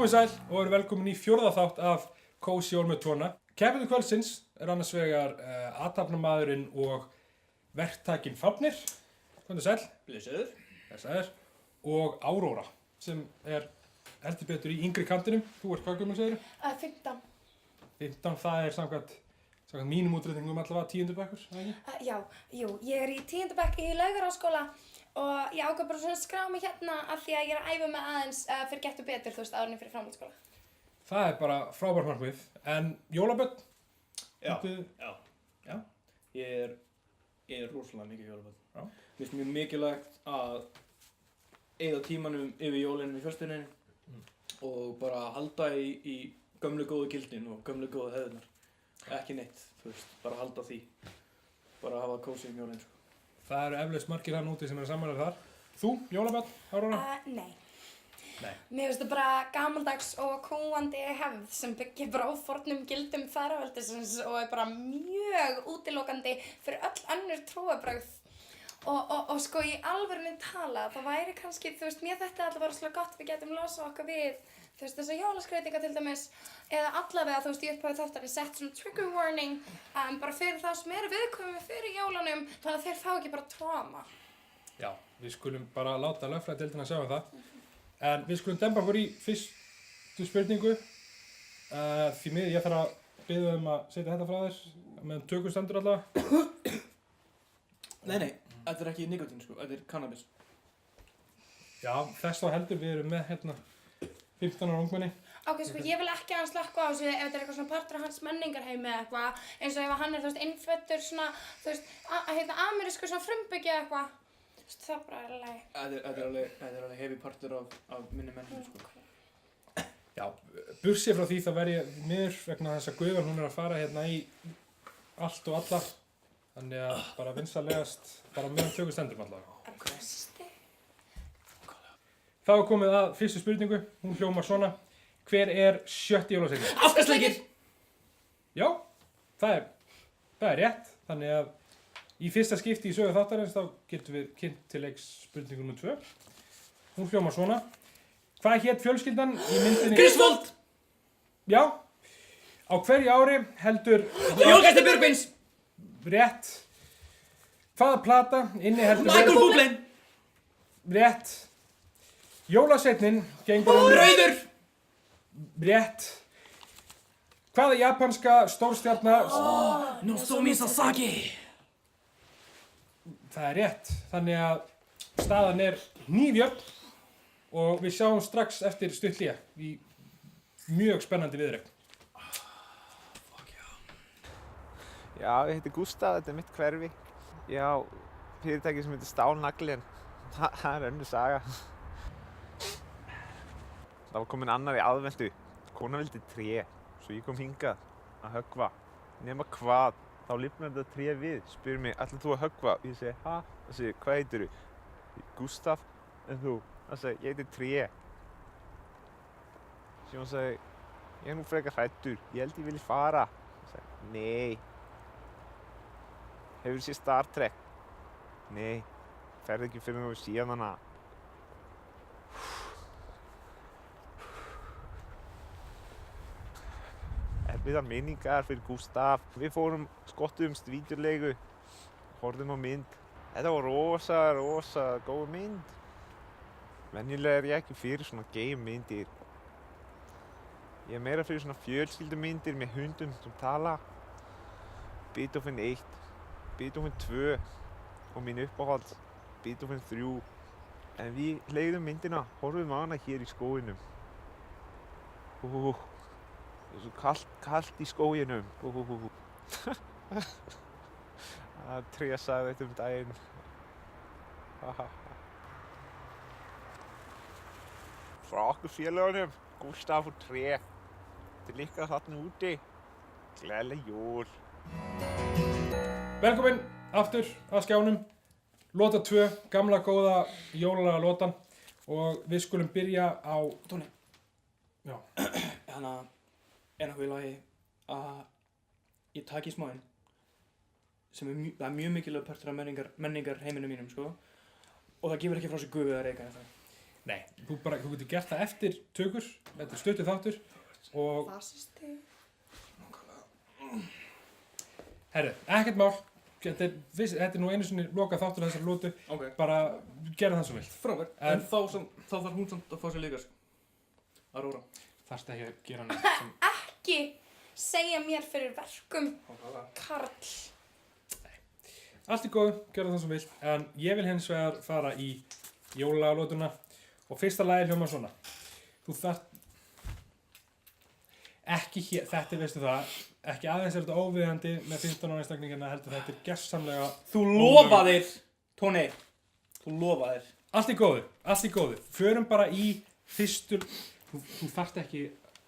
Komið sæl og eru velkomin í fjórða þátt af Cozy Jól með tóna. Keppendur kvöldsins annars vegar athafnamaðurinn og verktakinn Fáfnir. Komið sæl. Blessaður. Blessaður. Og Áróra sem heldur betur í yngri kantinum. Þú ert hvað gömul segirðu? 15. 15, það samkvæmt mínum útreikningum allavega 10. bekkur, eða ekki? Jú, ég í 10. bekk í Laugaráskóla og ég ákvað bara svona að skrá mig hérna af því að ég að æfa mig aðeins fyrir Gettu betur, þú veist, árinni fyrir framhaldsskóla. Það bara frábært markmið. En jólabörn? Já. Ég er rosalega mikið jólabörn. Já. Mér finnst mjög mikilvægt að eyða tímanum yfir jólinu í fjölskyldunni og bara halda í gömlu góðu gildin og gömlu góðu hefðunar. Ekki neitt, þú veist, bara halda því. Bara hafa kósí jólin, sko. Það eru eflaust margir hann úti sem sammála þar. Þú, jólabörn, Áróra? Nei. Nei. Mér finnst það bara gamaldags og kúgandi hefð sem byggir bara á fornum gildum feðraveldisins og er bara mjög útilokandi fyrir öll önnur trúarbrögð. Og sko í alvörunni tala, það væri kannski, þú veist, mér þetta alltaf bara slá gott við getum losað okkar við, þú veist, þessar jólaskreytingar til dæmis, eða allavega, þú veist, í upphafi þáttar sett svona trigger warning, bara fyrir þá sem eru viðkvæmir fyrir jólunum, þannig að þeir fá ekki bara trauma. Já, við skulum bara láta lögfræðideildina sjá það. En við skulum demba okkur í fyrstu spurningu. Því miður ég þarf að biðja að setja þetta frá þér, meðan tökum stendur allavega. Nei, þetta er ekki nikotín, sko, þetta er cannabis. Já, þess þá heldur við erum með 15 ára ungmenni. Ok, sko, ég vil ekki að hann slakka á þessu ef þetta er eitthvað svona partur af hans menningarheimi eða eitthvað, eins og ef hann þú veist, innfæddur svona, þú veist, amerísku svona frumbyggja eitthvað. Þú veist, það bara er alveg. Þetta er alveg hefi partur af minni menningu, sko. Já, bursið frá því þá verð ég miður vegna þess að Guðan hún að fara í allt og alla. Þannig að bara vinsalegast, bara meðan tökum stendur allavega. Kosti. Þá er komið að fyrstu spurningu, hún hljómar svona. Hver er sjötti jólasveinninn? Afkastleikir! Já, það er rétt. Þannig að í fyrsta skipti í sögu þáttarins þá getum við kynnt til leiks spurningu nr. 2. Hún hljómar svona. Hvað hét fjölskyldan í myndinni? Griswold! Já. Á hverju ári heldur... Jólgæsti Björgvins! Rétt. Hvaða plata inniheldur... Michael Bublé! Rétt. Jólasveinninn gengur Rauður! Rétt. Hvaða japanska stórstjarna... Nozomi Sasaki! Það er rétt. Þannig að staðan er 9-9 og við sjáum strax eftir stutt hlé í mjög spennandi viðureign. Já, ég heiti Gústaf, þetta er mitt hverfi. Já, fyrirtæki sem heitir Stálnaglinn. Það er önnur saga. Það var komin annar í aðventu. Kona vildi tré, svo ég kom hingað að höggva. Nema hvað, þá lifnar þetta tré við. Spyr mig, ætlar þú að höggva? Og ég segi, ha? Það segi, hvað heitirðu? Gústaf, en þú? Það segi, ég heiti tré. Síðan segi, ég er nú frekar hræddur, ég held ég vilji fara. Það segi, nei. Hefur séð Star Trek? Nei, ferð ekki fyrir mig síðan hana. Erfiðar minningar fyrir Gústaf. Við fórum, skottuðumst vídeolegu, horfðum á mynd. Þetta var rosa góð mynd. Venjulega er ég ekki fyrir svona game myndir. Ég er meira fyrir svona fjölskyldumyndir með hundum sem tala. Beethoven 1. Beethoven 2 og mín uppáhalds Beethoven 3. En við leigðum myndina, horfum á hana hér í skóginum. Það er svo kallt í skóginum. Það Tré sagði þetta daginn. Frá okkur félagunum, Gústaf og Tré. Til ykkar þarna úti. Gleðileg jól. Velkomin aftur að skjánum. Lota 2, gamla góða jólalega lotan. Og við skulum byrja á... Tóni. Já. Þannig að nokkuð í lagi að ég taki smáinn sem það mjög mikilvæg partur af menningar heiminu mínum, sko. Og það gefur ekki frá sig gufu eða reyka eða það. Nei, þú getur gert það eftir tökur, þetta stuttur þáttur og... Fasisti. Herru, ekkert mál, þetta er nú einu sinni lokað þáttur þessari lótu, Ok. bara gera það svo vilt. Frábær. En þá þarf hún samt að fá sér líka, sko. Aurora. Þarfst ekki að gera neitt sem... Ekki segja mér fyrir verkum, Karl. Allt í góðu, gera það svo vilt, en ég vil hins vegar fara í jólalótuna og fyrsta lagi hljómar svona. Þú þarft... Ekki hér, þetta veistu það, ekki aðeins þetta óviðandi með 15 ára einstakningina heldur þetta gersamlega... Þú lofaðir, Tóni. Þú lofaðir. Allt í góðu. Förum bara í fyrstu... Þú þarft ekki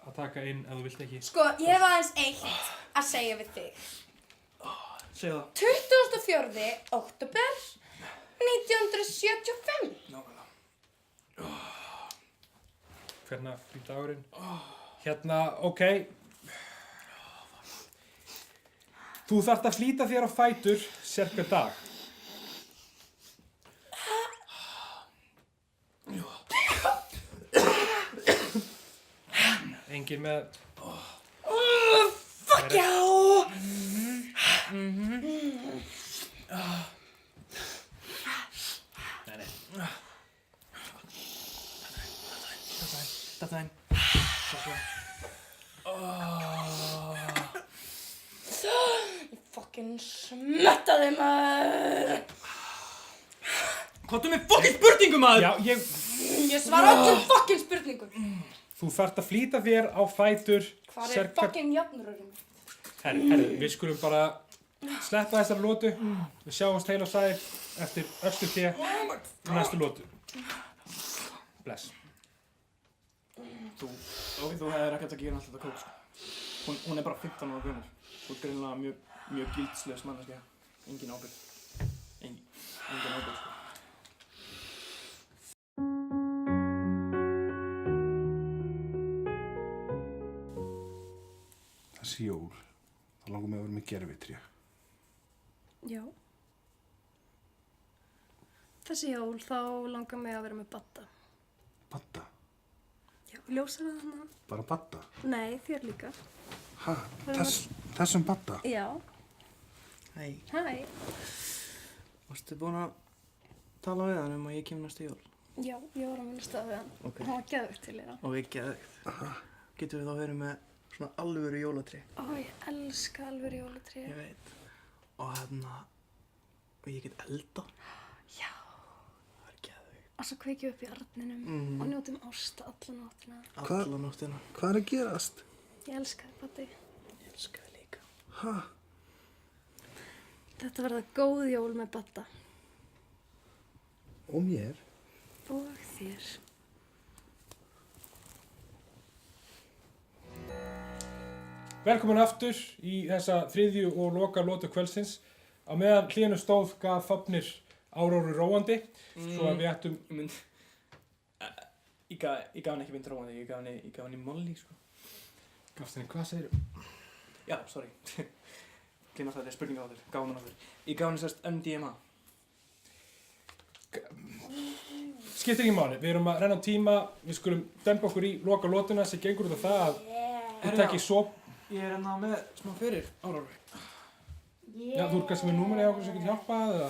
að taka inn ef þú vilt ekki. Sko, ég hef aðeins eitt að segja við þig. Segðu það. 24. október 1975. Nákvæmlega. Hvernig fyrir dagurinn? Hérna, ok. Þú þarft að flýta þér á fætur sérhver dag. Engin með... Fuck já! Nei. Þetta einn. Ég fucking smettaði maður! Hvað er með fucking spurningu, maður? Já, Ég svara öllum fucking spurningum. þú þarft að flýta þér á fætur Hvað er fucking jafnröðum? Herru, við skulum bara sleppa þessari lótu. Við sjáumst heil og sæl eftir östu hlé í næstu lótu. Bless. Þú hefðir ekkert að gera alltaf þetta kók, sko. Hún er bara 15 ára gömul. Þú er greinilega mjög gildslaus manneskja. Engin ábyrgð. Engin ábyrgð, sko. Þessi jól, þá langar mig að vera með gervitré. Já. Þessi jól þá langar mig að vera með Badda. Badda? Já, ljósar það hana? Bara Badda? Nei, þér líka. Ha? Þessum Badda? Já. Hæ. Hæ. Varstu búin að tala við hann að ég kem næsta jól? Já, ég var að minnast það við hann. Ok. Hann var geðveikt til í það. Og ekki geðveikt. Getum við þá verið með svona alvöru jólatrí? Ó, ég elska alveg jólatrí. Ég veit. Og og ég get elda. Já. Það er geðveikt. Og svo kveikjum við upp í arninum Mhm. og njótum ásta alla nóttina. Alla nóttina. Hvað er að gerast? Ég elska þig, Baddi. Ég elska það líka. Ha? Þetta verða góð jól með Badda. Og mér? Og þér. Velkomin aftur í þessa þriðju og loka lótu kvöldsins. Á meðan hlénu stóð gaf Fafnir Áróru róandi, svo að við ættum... Ég gaf henni ekki mynd róandi, ég gaf henni Molly, sko. Gafst henni, hvað segirðu? Já, sorry. Gleymast þetta er spurninga á þér, gaf henni á þér. Ég gaf henni sérst MDMA. Skiptir ekki máli, við erum að renna á tíma, við skulum dempa okkur í loka lótuna sem gengur út af það að við tekki svo... Ég er enná með smá fyrir, Áróru. Já, þú er kannski með númerið á okkur sem getur hjálpað eða...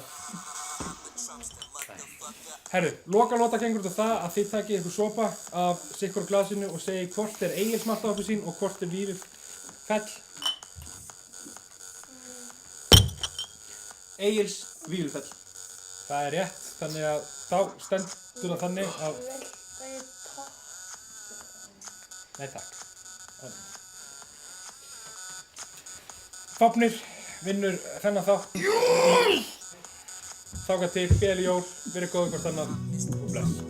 Herru, loka lóta gengur út af það að þið takkið ykkur sopa af sikkur glasinu og segi hvort er Egils maltaappelsín og hvort er Vífill Fell. Egils Vífilfell. Það er rétt, þannig að þá stendur það þannig að... Nei, takk. Fafnir vinnur þennan þátt. Þáka til, beli jól, verið góður hvort annað og bless.